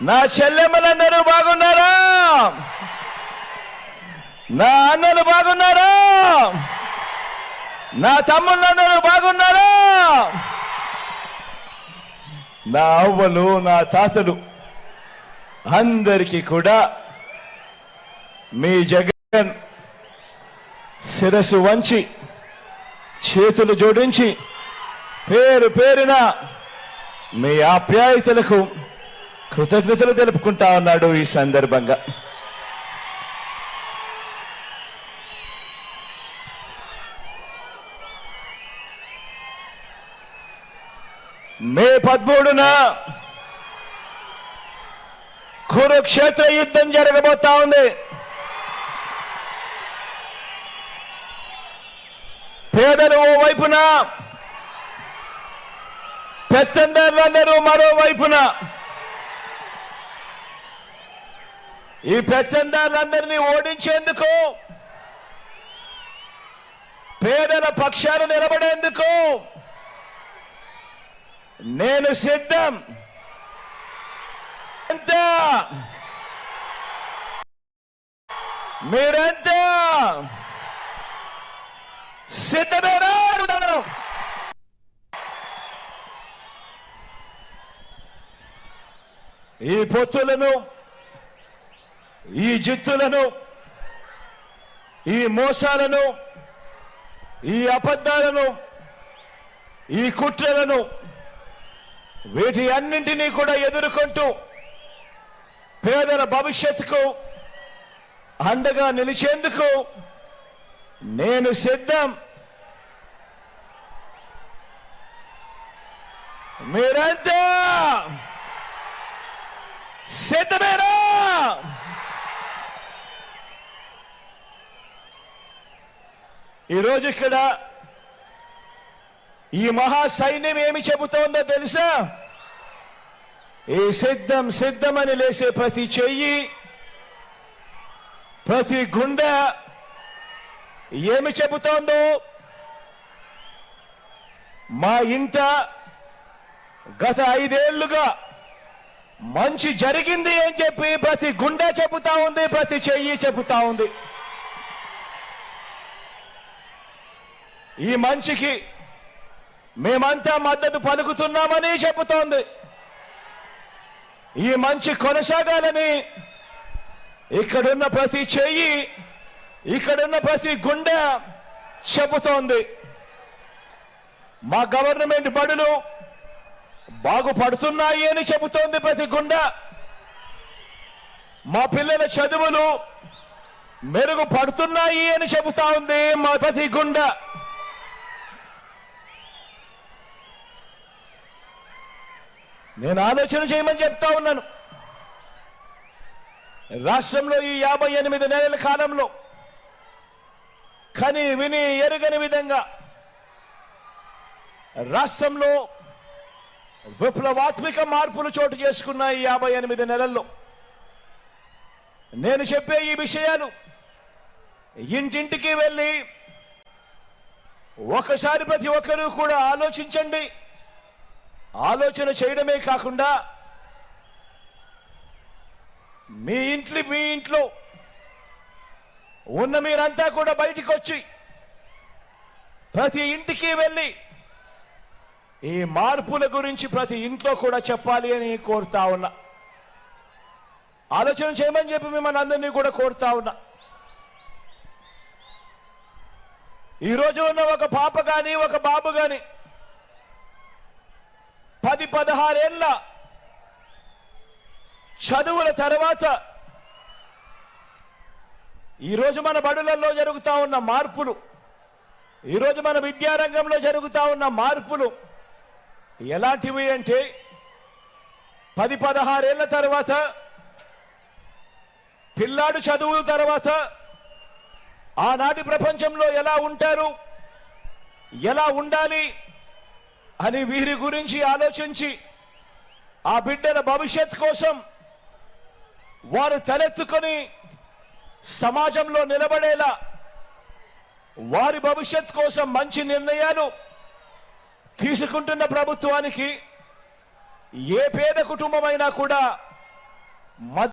నా చెల్లెమ్మలందరూ బాగున్నారా? నా అన్నలు బాగున్నారా? నా తమ్ముళ్ళందరూ బాగున్నారా? నా అవ్వలు, నా తాతలు అందరికీ కూడా మీ జగన్ శిరస్సు వంచి చేతులు జోడించి పేరు పేరున మీ ఆప్యాయతలకు కృతజ్ఞతలు తెలుపుకుంటా ఉన్నాడు. ఈ సందర్భంగా మే 13న కురుక్షేత్ర యుద్ధం జరగబోతా ఉంది. పేదలు ఓ వైపున, పెత్తందారులందరూ మరోవైపున. ఈ పెత్తందారులందరినీ ఓడించేందుకు, పేదల పక్షాన నిలబడేందుకు నేను సిద్ధం. మీరంతా సిద్ధమేనా? ఈ పొత్తులను, ఈ జిత్తులను, ఈ మోసాలను, ఈ అబద్ధాలను, ఈ కుట్రలను, వీటి అన్నింటినీ కూడా ఎదుర్కొంటూ పేదల భవిష్యత్తుకు అండగా నిలిచేందుకు నేను సిద్ధం. మీరంతా సిద్ధమేనా? ఈరోజు ఇక్కడ ఈ మహా సైన్యం ఏమి చెబుతోందో తెలుసా? ఈ సిద్ధం సిద్ధం అని లేసే ప్రతి చెయ్యి, ప్రతి గుండె ఏమి చెబుతోందో, మా ఇంట గత 5 ఏళ్లుగా మంచి జరిగింది అని చెప్పి ప్రతి గుండె చెబుతా ఉంది, ప్రతి చెయ్యి చెబుతా ఉంది. ఈ మంచికి మేమంతా మద్దతు పలుకుతున్నామని చెబుతోంది. ఈ మంచి కొనసాగాలని ఇక్కడున్న ప్రతి చెయ్యి, ఇక్కడున్న ప్రతి గుండె చెబుతోంది. మా గవర్నమెంట్ బడులు బాగుపడుతున్నాయి అని చెబుతోంది ప్రతి గుండె. మా పిల్లల చదువులు మెరుగుపడుతున్నాయి అని చెబుతా ఉంది మా ప్రతి గుండె. నేను ఆలోచన చేయమని చెప్తా ఉన్నాను. రాష్ట్రంలో ఈ 58 నెలల కాలంలో కని విని ఎరుగని విధంగా రాష్ట్రంలో విప్లవాత్మక మార్పులు చోటు చేసుకున్న ఈ 58 నెలల్లో నేను చెప్పే ఈ విషయాలు ఇంటింటికి వెళ్ళి ఒకసారి ప్రతి ఒక్కరూ కూడా ఆలోచించండి. ఆలోచన చేయడమే కాకుండా మీ ఇంట్లో ఉన్న మీరంతా కూడా బయటికి వచ్చి ప్రతి ఇంటికి వెళ్ళి ఈ మార్పుల గురించి ప్రతి ఇంట్లో కూడా చెప్పాలి అని కోరుతా ఉన్నా. ఆలోచన చేయమని చెప్పి మిమ్మల్ని అందరినీ కూడా కోరుతా ఉన్నా. ఈరోజు ఉన్న ఒక పాప కానీ, ఒక బాబు కానీ 10-16 ఏళ్ళ చదువుల తర్వాత ఈరోజు మన బడులలో జరుగుతా ఉన్న మార్పులు, ఈరోజు మన విద్యారంగంలో జరుగుతా ఉన్న మార్పులు ఎలాంటివి అంటే 10-16 ఏళ్ల తర్వాత పిల్లాడు చదువుల తర్వాత ఆనాటి ప్రపంచంలో ఎలా ఉంటారు, ఎలా ఉండాలి అని వీరి గురించి ఆలోచించి ఆ బిడ్డల భవిష్యత్ కోసం వారు తలెత్తుకొని సమాజంలో నిలబడేలా, వారి భవిష్యత్ కోసం మంచి నిర్ణయాలు తీసుకుంటున్న ప్రభుత్వానికి ఏ పేద కుటుంబమైనా కూడా మద్య